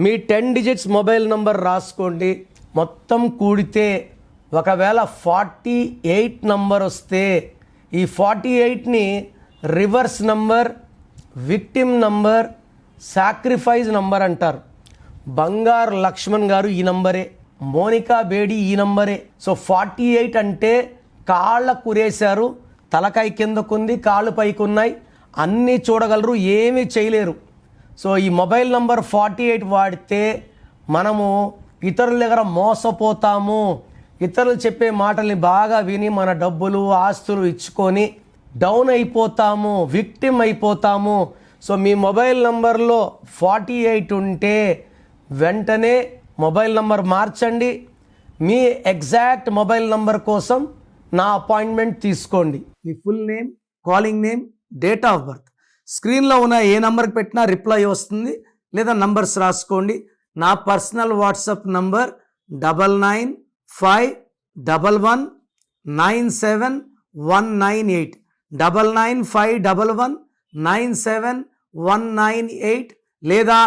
మీ 10 digits mobile number రాసుకోండి. మొత్తం కూడితే ఒకవేళ 48 నంబర్ వస్తే ఈ 48ని reverse number, victim number, sacrifice number అంటారు. బంగారు లక్ష్మణ్ గారు ఈ నంబరే, మోనికా బేడి ఈ నంబరే. సో 48 అంటే కాళ్ళ కురేశారు, తలకాయ కిందకుంది, కాళ్ళు పైకి ఉన్నాయి, అన్నీ చూడగలరు, ఏమీ చేయలేరు. సో ఈ మొబైల్ నంబర్ 48 వాడితే మనము ఇతరుల దగ్గర మోసపోతాము. ఇతరులు చెప్పే మాటల్ని బాగా విని మన డబ్బులు ఆస్తులు ఇచ్చుకొని డౌన్ అయిపోతాము, విక్టిమ్ అయిపోతాము. సో మీ మొబైల్ నంబర్లో 48 ఉంటే వెంటనే మొబైల్ నంబర్ మార్చండి. మీ ఎగ్జాక్ట్ మొబైల్ నంబర్ కోసం నా అపాయింట్మెంట్ తీసుకోండి. మీ full name, calling name, date of birth, స్క్రీన్లో ఉన్న ఏ నంబర్కి పెట్టినా రిప్లై వస్తుంది, లేదా నంబర్స్ రాసుకోండి. నా పర్సనల్ వాట్సాప్ నంబర్ 9951197198 9951197198 లేదా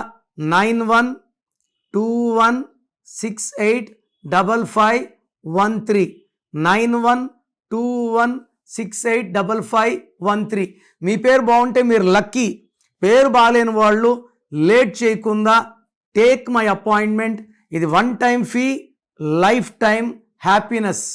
9121685513 9121685513. మీ పేరు బాగుంటే మీరు లక్కీ. పేరు బాగాలేని వాళ్ళు లేట్ చేయకుండా టేక్ మై అపాయింట్మెంట్. ఇది 1 time fee, life time happiness.